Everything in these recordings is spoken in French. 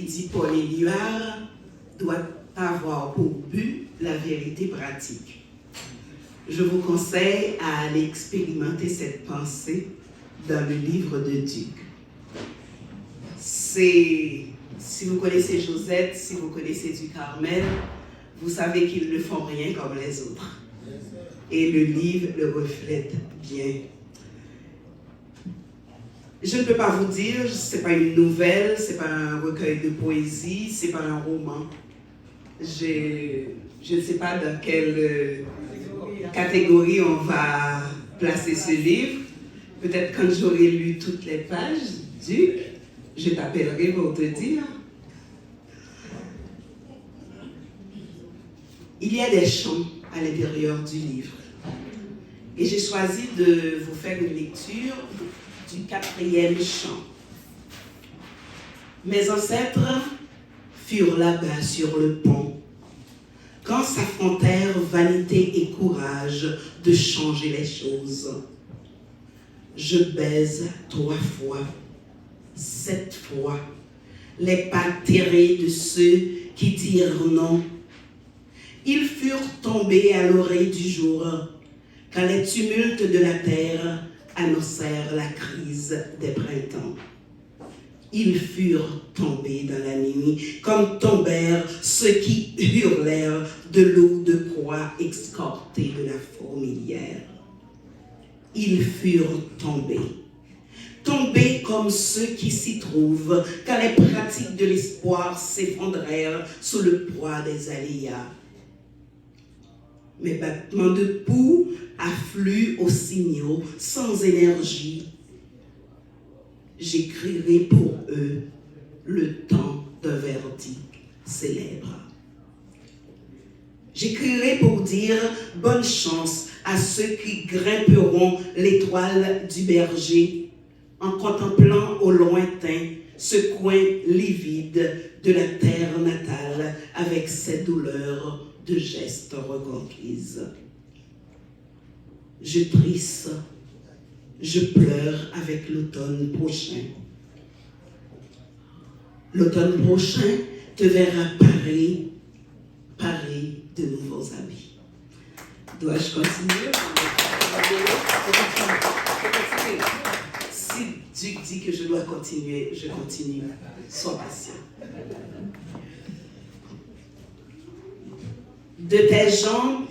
dit Paul Éluard, doit avoir pour but la vérité pratique. Je vous conseille à aller expérimenter cette pensée dans le livre de Duc. Si vous connaissez Josette, si vous connaissez du Carmel, vous savez qu'ils ne font rien comme les autres. Et le livre le reflète bien. Je ne peux pas vous dire, ce n'est pas une nouvelle, ce n'est pas un recueil de poésie, ce n'est pas un roman. Je ne sais pas dans quelle catégorie on va placer ce livre. Peut-être quand j'aurai lu toutes les pages, Duc, je t'appellerai pour te dire. Il y a des chants à l'intérieur du livre. Et j'ai choisi de vous faire une lecture du 4e chant. Mes ancêtres furent là-bas sur le pont, quand s'affrontèrent vanité et courage de changer les choses. Je baise 3 fois, 7 fois, les pas terrés de ceux qui dirent non. Ils furent tombés à l'oreille du jour, quand les tumultes de la terre annoncèrent la crise des printemps. Ils furent tombés dans la nuit, comme tombèrent ceux qui hurlèrent de l'eau de croix escortée de la fourmilière. Ils furent tombés comme ceux qui s'y trouvent, quand les pratiques de l'espoir s'effondrèrent sous le poids des aléas. Mes battements de pouls affluent aux signaux sans énergie. J'écrirai pour eux le temps d'un verdict célèbre. J'écrirai pour dire bonne chance à ceux qui grimperont l'étoile du berger en contemplant au lointain ce coin livide de la terre natale avec ses douleurs de gestes reconquises. Je trisse, je pleure avec l'automne prochain. L'automne prochain te verra paré de nouveaux habits. Dois-je continuer? Si Duc dit que je dois continuer, je continue. Sois patient. De tes jambes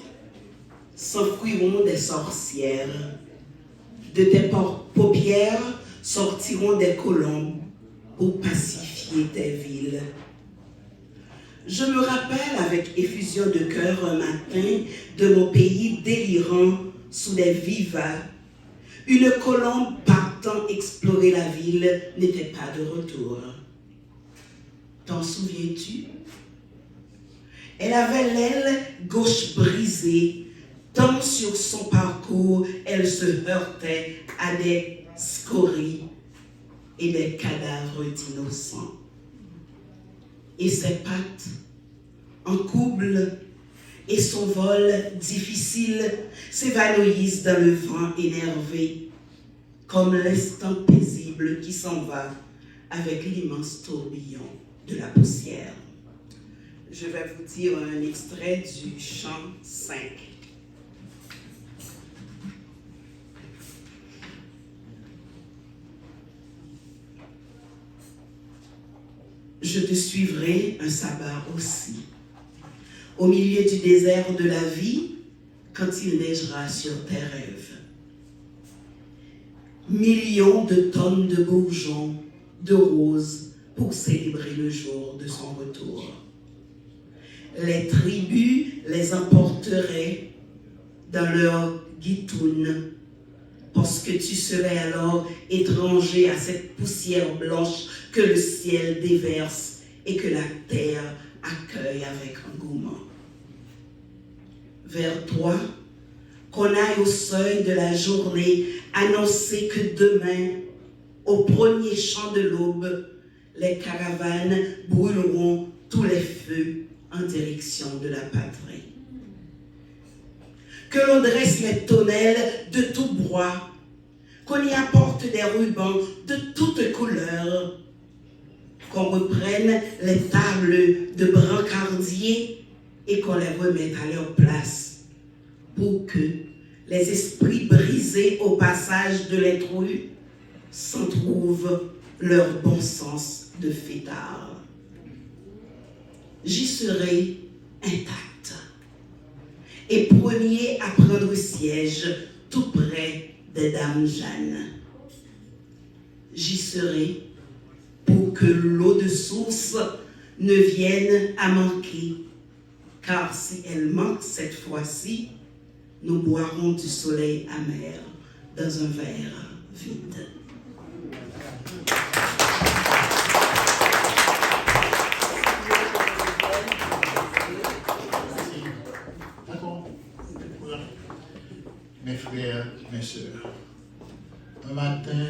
s'enfuiront des sorcières. De tes paupières sortiront des colombes pour pacifier tes villes. Je me rappelle avec effusion de cœur un matin de mon pays délirant sous des vivats. Une colombe partant explorer la ville n'était pas de retour. T'en souviens-tu? Elle avait l'aile gauche brisée, tant sur son parcours elle se heurtait à des scories et des cadavres d'innocents. Et ses pattes en couple et son vol difficile s'évanouissent dans le vent énervé, comme l'instant paisible qui s'en va avec l'immense tourbillon de la poussière. Je vais vous dire un extrait du chant 5. Je te suivrai un sabbat aussi, au milieu du désert de la vie, quand il neigera sur tes rêves. Millions de tonnes de bourgeons, de roses, pour célébrer le jour de son retour. Les tribus les emporteraient dans leur guitoune, parce que tu serais alors étranger à cette poussière blanche que le ciel déverse et que la terre accueille avec engouement. Vers toi, qu'on aille au seuil de la journée annoncer que demain, au premier chant de l'aube, les caravanes brûleront tous les feux en direction de la patrie. Que l'on dresse les tonnelles de tout bois, qu'on y apporte des rubans de toutes couleurs, qu'on reprenne les tables de brancardier et qu'on les remette à leur place pour que les esprits brisés au passage de l'intrus s'en trouvent leur bon sens de fêtard. J'y serai intact et premier à prendre siège tout près des dames Jeanne. J'y serai pour que l'eau de source ne vienne à manquer, car si elle manque cette fois-ci, nous boirons du soleil amer dans un verre vide. Mes frères, mes sœurs, un matin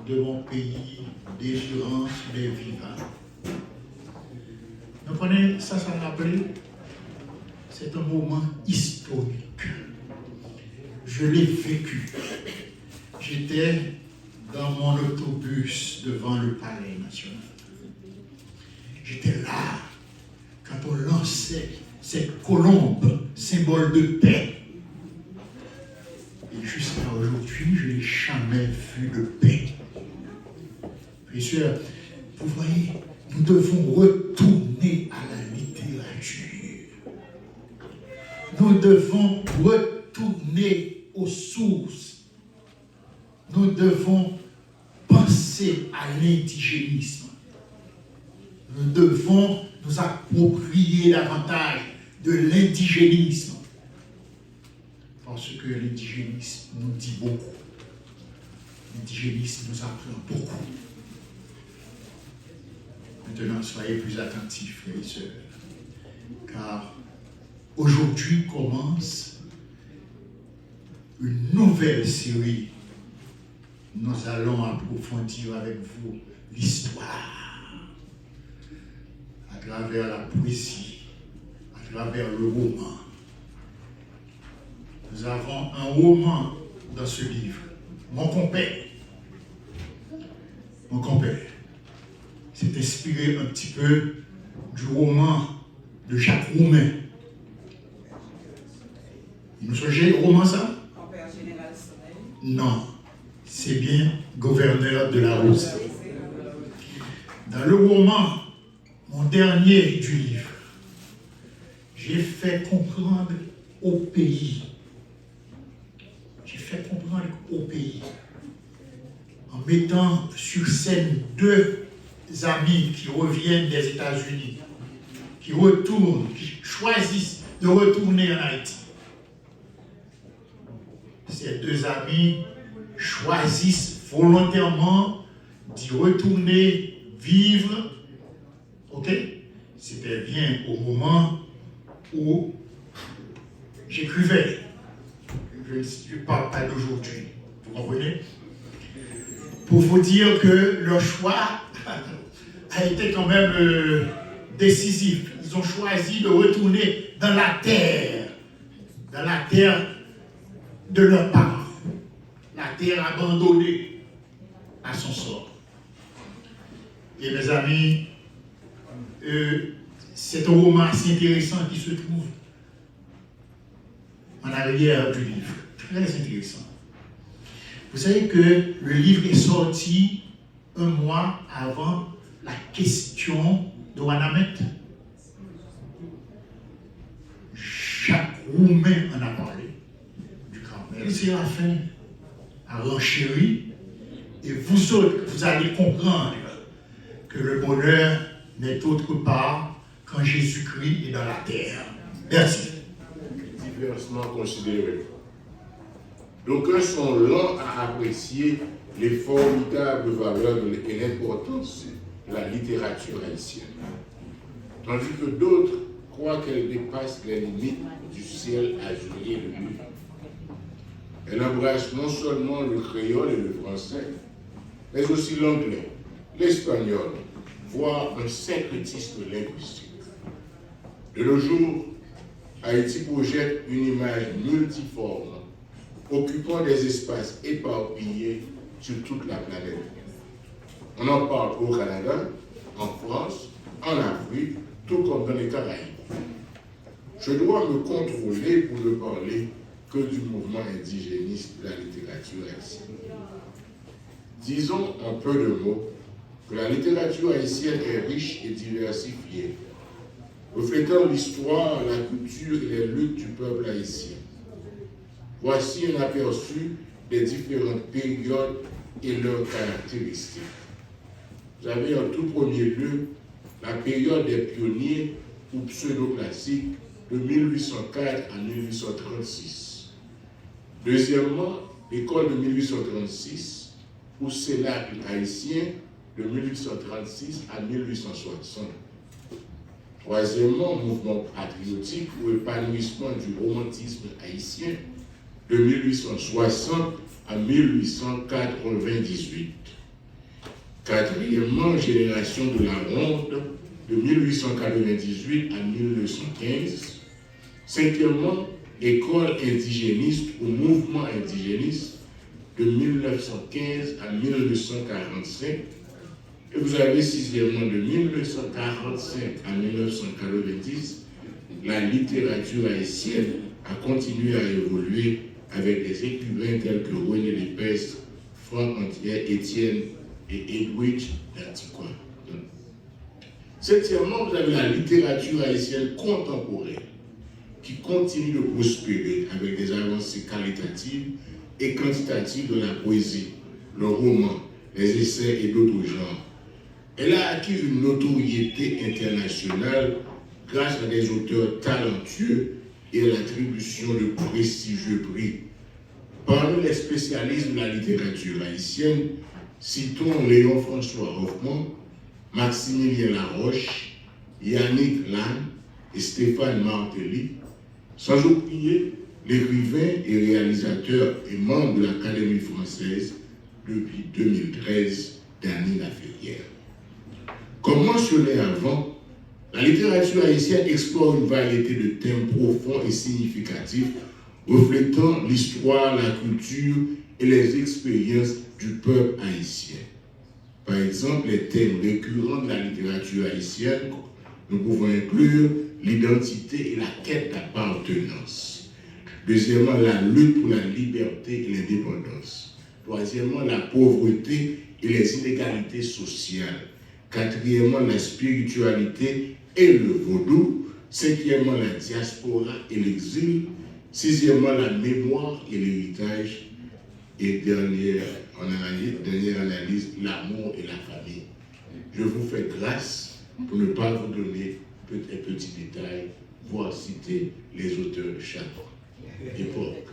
de mon pays, d'espérance des vivants. Vous comprenez, ça rappelle, c'est un moment historique. Je l'ai vécu. J'étais dans mon autobus devant le Palais national. J'étais là quand on lançait cette colombe, symbole de paix. Et jusqu'à aujourd'hui, je n'ai jamais vu de paix. Bien sûr, vous voyez, nous devons retourner à la littérature. Nous devons retourner aux sources. Nous devons penser à l'indigénisme. Nous devons nous approprier davantage de l'indigénisme. Parce que l'indigénisme nous dit beaucoup. L'indigénisme nous apprend beaucoup. Maintenant, soyez plus attentifs, frères et sœurs. Car aujourd'hui commence une nouvelle série. Nous allons approfondir avec vous l'histoire à travers la poésie, à travers le roman. Nous avons un roman dans ce livre, Mon compère. Mon compère. C'est inspiré un petit peu du roman de Jacques Roumain. Vous songez le roman ça? Compère général Sommeil. Non, c'est bien Gouverneur de la Rose. Dans le roman, mon dernier du livre, j'ai fait comprendre au pays. En mettant sur scène deux amis qui reviennent des États-Unis, qui choisissent de retourner en Haïti. Ces deux amis choisissent volontairement d'y retourner vivre. Ok? C'était bien au moment où j'écrivais. Je ne parle pas d'aujourd'hui. Vous comprenez? Pour vous dire que leur choix a été quand même décisif. Ils ont choisi de retourner dans la terre de leurs parents, la terre abandonnée à son sort. Et mes amis, c'est un roman assez intéressant qui se trouve en arrière du livre. Très intéressant. Vous savez que le livre est sorti un mois avant la question de Wanamet. Jacques Roumain en a parlé, du Carmel. Séraphin a renchéri, et vous autres, vous allez comprendre que le bonheur n'est autre part quand Jésus-Christ est dans la terre. Merci. Diversement considérés. D'aucuns sont lents à apprécier les formidables valeurs et l'importance de la littérature haïtienne, tandis que d'autres croient qu'elle dépasse les limites du ciel azuré de lui. Elle embrasse non seulement le créole et le français, mais aussi l'anglais, l'espagnol, voire un syncrétisme linguistique. De nos jours, Haïti projette une image multiforme, occupant des espaces éparpillés sur toute la planète. On en parle au Canada, en France, en Afrique, tout comme dans les Caraïbes. Je dois me contrôler pour ne parler que du mouvement indigéniste de la littérature haïtienne. Disons en peu de mots que la littérature haïtienne est riche et diversifiée, reflétant l'histoire, la culture et les luttes du peuple haïtien. Voici un aperçu des différentes périodes et leurs caractéristiques. Vous avez en tout premier lieu la période des pionniers ou pseudo-classiques de 1804 à 1836. Deuxièmement, l'école de 1836 ou cénacle haïtien de 1836 à 1860. Troisièmement, mouvement patriotique ou épanouissement du romantisme haïtien de 1860 à 1898. Quatrièmement, génération de la ronde de 1898 à 1915. Cinquièmement, école indigéniste ou mouvement indigéniste de 1915 à 1945. Et vous avez sixièmement de 1945 à 1990, la littérature haïtienne a continué à évoluer avec des écrivains tels que René Lépestre, Franck Etienne et Edwidge d'Antiquois. Septièmement, vous avez la littérature haïtienne contemporaine qui continue de prospérer avec des avancées qualitatives et quantitatives de la poésie, le roman, les essais et d'autres genres. Elle a acquis une notoriété internationale grâce à des auteurs talentueux et à l'attribution de prestigieux prix. Parmi les spécialistes de la littérature haïtienne, citons Léon François Hoffmann, Maximilien Laroche, Yannick Lannes et Stéphane Martelly, sans oublier l'écrivain et réalisateur et membre de l'Académie française depuis 2013, Dany Laferrière. Comme mentionné avant, la littérature haïtienne explore une variété de thèmes profonds et significatifs reflétant l'histoire, la culture et les expériences du peuple haïtien. Par exemple, les thèmes récurrents de la littérature haïtienne, nous pouvons inclure l'identité et la quête d'appartenance. Deuxièmement, la lutte pour la liberté et l'indépendance. Troisièmement, la pauvreté et les inégalités sociales. Quatrièmement, la spiritualité et le vaudou. Cinquièmement, la diaspora et l'exil. Sixièmement, la mémoire et l'héritage. Et dernière analyse, l'amour et la famille. Je vous fais grâce pour ne pas vous donner des petits détails, voire citer les auteurs de chaque époque.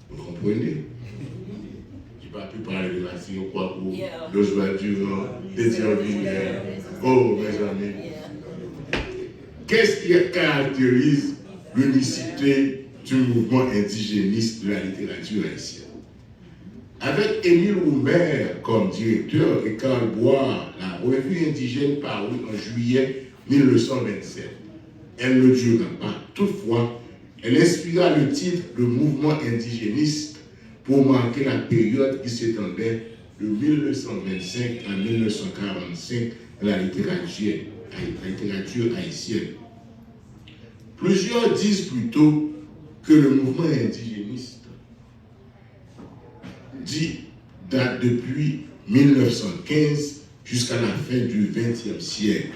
Vous comprenez? Je n'ai pas pu parler de Massimo Kouakou, d'Oswald Durand, d'Étienne Villiers. Oh, mes amis. Qu'est-ce qui caractérise l'unicité du mouvement indigéniste de la littérature haïtienne? Avec Émile Humbert comme directeur et Karl Boire, la revue indigène parue en juillet 1927. Elle ne dura pas. Toutefois, elle inspira le titre de mouvement indigéniste pour marquer la période qui s'étendait de 1925 à 1945 dans la littérature haïtienne. Plusieurs disent plutôt que le mouvement indigéniste date depuis 1915 jusqu'à la fin du XXe siècle.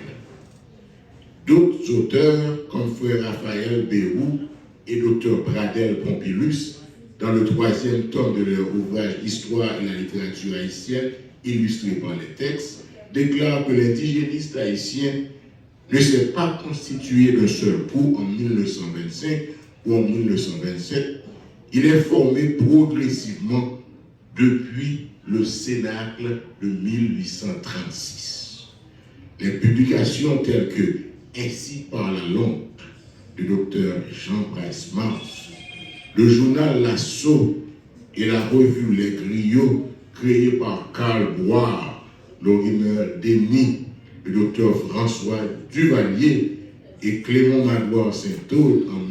D'autres auteurs, comme Frère Raphaël Bérou et Dr Bradel Pompilus, dans le 3e tome de leur ouvrage Histoire et la littérature haïtienne, illustré par les textes, déclarent que l'indigéniste haïtien ne s'est pas constitué d'un seul coup en 1925 ou en 1927. Il est formé progressivement depuis le Cénacle de 1836. Les publications telles que Ainsi par la langue de Dr Jean Bryce Mars, le journal L'Assaut et la revue Les Griots créée par Karl Boire, l'orineur d'Eni, le Dr François Duvalier et Clément Magloire Saint-Aude en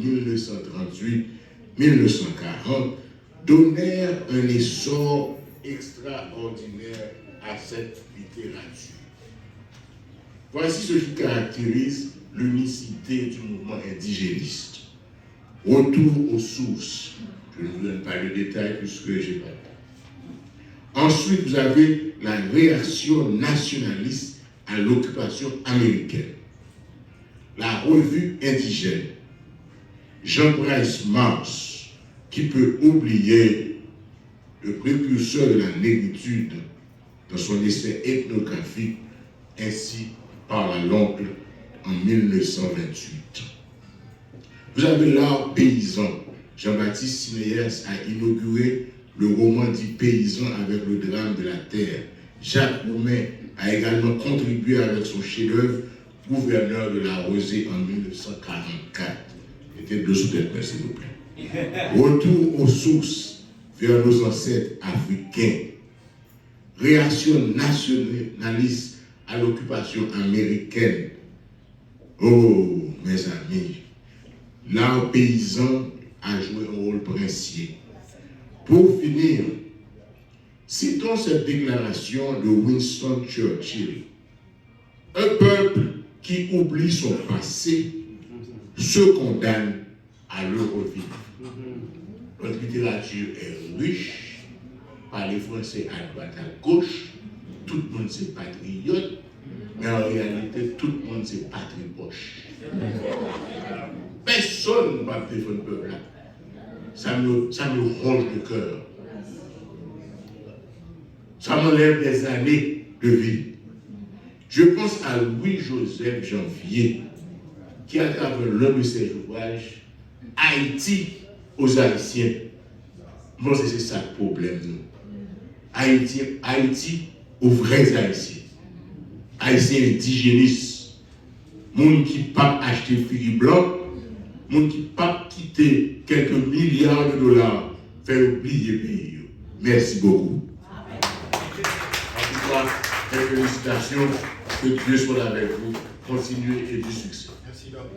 1938-1940 donnèrent un essor extraordinaire à cette littérature. Voici ce qui caractérise l'unicité du mouvement indigéniste. Retour aux sources. Je ne vous donne pas le détail puisque je n'ai pas le temps. Ensuite, vous avez la réaction nationaliste à l'occupation américaine. La revue indigène. Jean-Bryce Mars, qui peut oublier le précurseur de la négritude dans son essai ethnographique, ainsi parle l'oncle en 1928. Vous avez l'art paysan. Jean-Baptiste Sinéas a inauguré le roman dit paysan avec le drame de la terre. Jacques Roumain a également contribué avec son chef-d'œuvre Gouverneur de la Rosée en 1944. Mettez deux sous tête, s'il vous plaît. Retour aux sources vers nos ancêtres africains. Réaction nationaliste à l'occupation américaine. Oh, mes amis, l'art paysan a joué un rôle principal. Pour finir, citons cette déclaration de Winston Churchill. Un peuple qui oublie son passé se condamne à le revivre. Notre littérature est riche, parler français à droite, à gauche, tout le monde c'est patriote, mais en réalité, tout le monde c'est patripoche. Personne ne va défendre le peuple là. Ça me ronge le cœur. Ça m'enlève des années de vie. Je pense à Louis-Joseph Janvier, qui à travers l'un de ses ouvrages, Haïti aux Haïtiens. Moi, c'est ça le problème, nous. Haïti aux vrais Haïtiens. Haïtiens indigénistes. Monde qui ne pas acheter fille blanc, monde qui ne pas quitter quelques milliards de dollars, faire oublier le pays. Merci beaucoup. En tout cas, félicitations, que Dieu soit avec vous. Continuez et du succès. Merci, Doc.